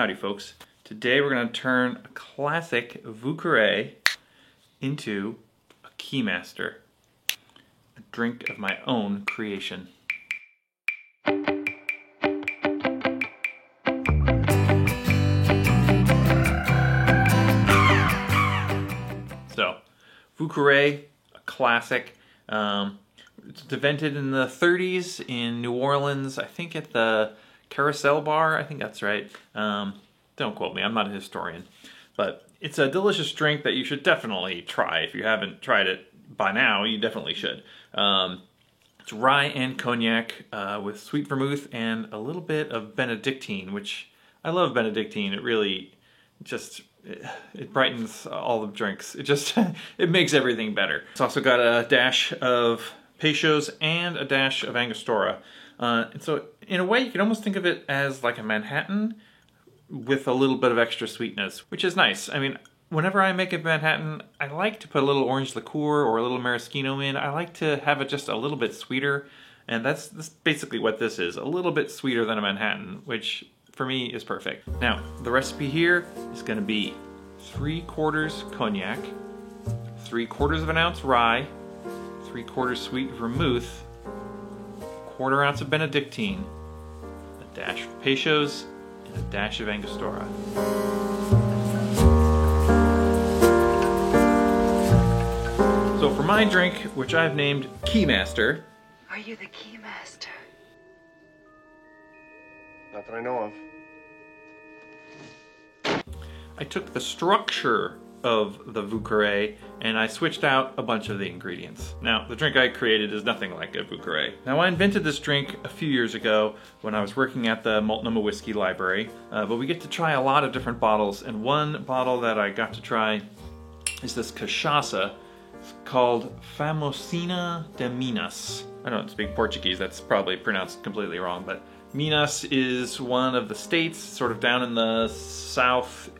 Howdy folks. Today we're going to turn a classic Vieux Carré into a Keymaster, a drink of my own creation. So, Vieux Carré, a classic. It's invented in the 30s in New Orleans, I think at the Carousel Bar, I think that's right. Don't quote me, I'm not a historian. But it's a delicious drink that you should definitely try. If you haven't tried it by now, you definitely should. It's rye and cognac with sweet vermouth and a little bit of Benedictine, which I love Benedictine. It really just, it brightens all the drinks. It just, it makes everything better. It's also got a dash of Peychaud's and a dash of Angostura. And so in a way you can almost think of it as like a Manhattan with a little bit of extra sweetness, which is nice. I mean, whenever I make a Manhattan, I like to put a little orange liqueur or a little maraschino in. I like to have it just a little bit sweeter, and that's basically what this is, a little bit sweeter than a Manhattan, which for me is perfect. Now, the recipe here is gonna be 3/4 cognac, 3/4 of an ounce rye, 3/4 sweet vermouth, 1/4 ounce of Benedictine, a dash of Peychaud's, and a dash of Angostura. So for my drink, which I've named Keymaster. Are you the Keymaster? Not that I know of. I took the structure of the Vieux Carré and I switched out a bunch of the ingredients. Now, the drink I created is nothing like a Vieux Carré. Now, I invented this drink a few years ago when I was working at the Multnomah Whiskey Library, but we get to try a lot of different bottles, and one bottle that I got to try is this cachaça. It's called Famosina de Minas. I don't speak Portuguese, that's probably pronounced completely wrong, but Minas is one of the states sort of down in the south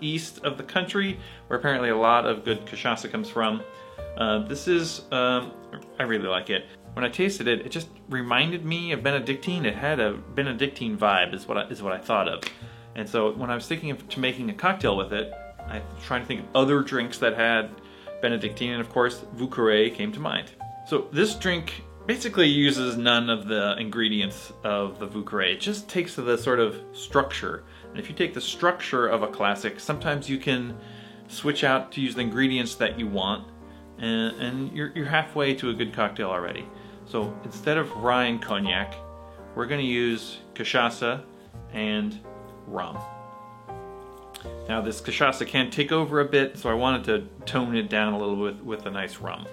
east of the country, where apparently a lot of good cachaça comes from. This is, I really like it. When I tasted it, it just reminded me of Benedictine. It had a Benedictine vibe, is what I thought of. And so when I was thinking of making a cocktail with it, I was trying to think of other drinks that had Benedictine, and of course, Vieux Carré came to mind. So this drink basically uses none of the ingredients of the Vieux Carré. It just takes the sort of structure. And if you take the structure of a classic, sometimes you can switch out to use the ingredients that you want, and you're halfway to a good cocktail already. So instead of rye and cognac, we're going to use cachaça and rum. Now this cachaça can take over a bit, so I wanted to tone it down a little bit with a nice rum.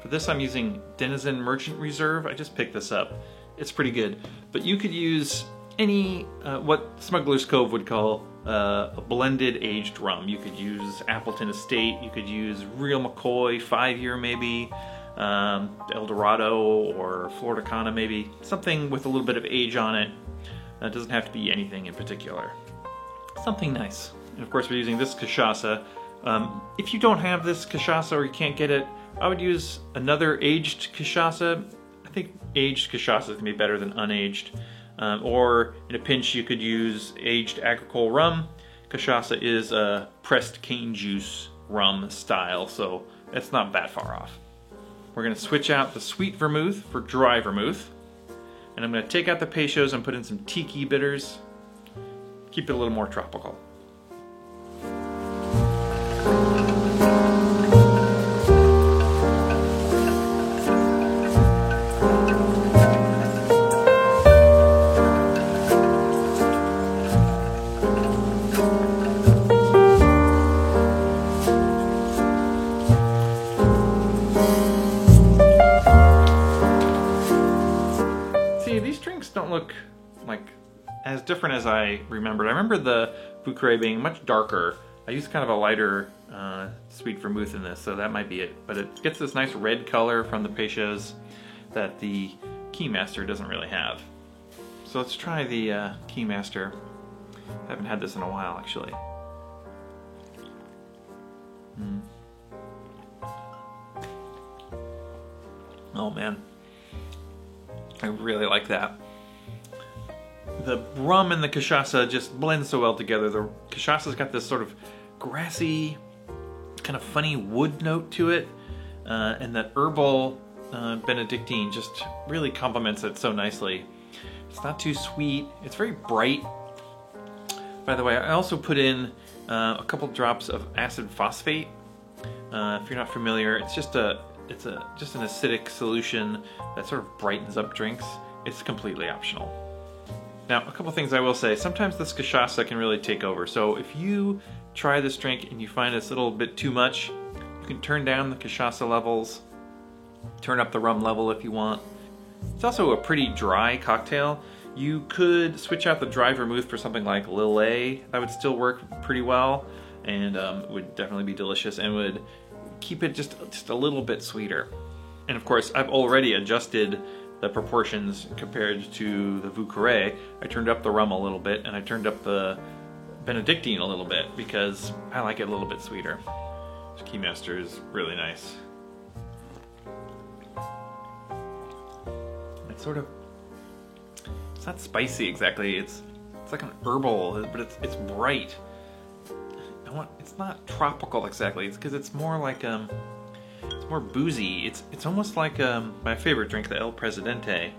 For this I'm using Denizen Merchant Reserve. I just picked this up. It's pretty good. But you could use any, what Smuggler's Cove would call a blended aged rum. You could use Appleton Estate, you could use Real McCoy, 5-year maybe, El Dorado or Florida Cana maybe. Something with a little bit of age on it. It doesn't have to be anything in particular. Something nice. And of course we're using this cachaça. If you don't have this cachaça or you can't get it, I would use another aged cachaça. I think aged cachaça can be better than unaged. Or in a pinch you could use aged agricole rum. Cachaça is a pressed cane juice rum style, so it's not that far off. We're going to switch out the sweet vermouth for dry vermouth. And I'm going to take out the Peychaud's and put in some tiki bitters. Keep it a little more tropical. These drinks don't look like as different as I remembered. I remember the Vieux Carré being much darker. I used kind of a lighter sweet vermouth in this, so that might be it. But it gets this nice red color from the Peychaud's that the Keymaster doesn't really have. So let's try the Keymaster. I haven't had this in a while, actually. Oh man, I really like that. the rum and the cachaça just blend so well together. The cachaça's got this sort of grassy, kind of funny wood note to it, and that herbal Benedictine just really complements it so nicely. It's not too sweet. It's very bright. By the way, I also put in a couple drops of acid phosphate. If you're not familiar, it's just an acidic solution that sort of brightens up drinks. It's completely optional. Now, a couple things I will say. Sometimes this cachaça can really take over. So if you try this drink and you find it's a little bit too much, you can turn down the cachaça levels, turn up the rum level if you want. It's also a pretty dry cocktail. You could switch out the dry vermouth for something like Lillet. That would still work pretty well, and would definitely be delicious and would keep it just a little bit sweeter. And of course, I've already adjusted the proportions compared to the Vieux Carré. I turned up the rum a little bit, and I turned up the Benedictine a little bit because I like it a little bit sweeter. This Keymaster is really nice. It's sort of, it's not spicy exactly. It's like an herbal, but it's bright. It's not tropical exactly. It's because it's more like it's more boozy. It's almost like my favorite drink, the El Presidente.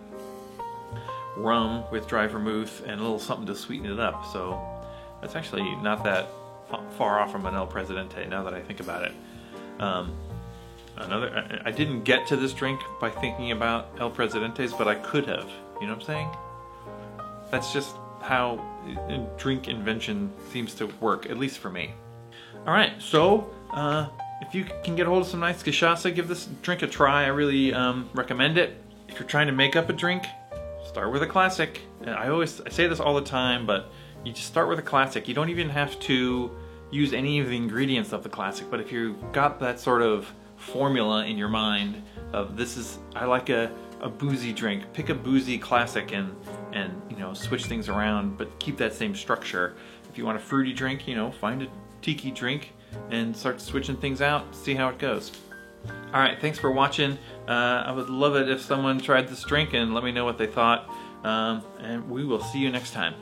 Rum with dry vermouth and a little something to sweeten it up. So that's actually not that far off from an El Presidente now that I think about it. I didn't get to this drink by thinking about El Presidentes, but I could have. You know what I'm saying? That's just how drink invention seems to work, at least for me. Alright, so if you can get a hold of some nice cachaça, give this drink a try. I really recommend it. If you're trying to make up a drink, start with a classic. I say this all the time, but you just start with a classic. You don't even have to use any of the ingredients of the classic, but if you've got that sort of formula in your mind of I like a boozy drink, pick a boozy classic and you know, switch things around, but keep that same structure. If you want a fruity drink, you know, find a tiki drink and start switching things out, see how it goes. Alright, thanks for watching. I would love it if someone tried this drink and let me know what they thought, and we will see you next time.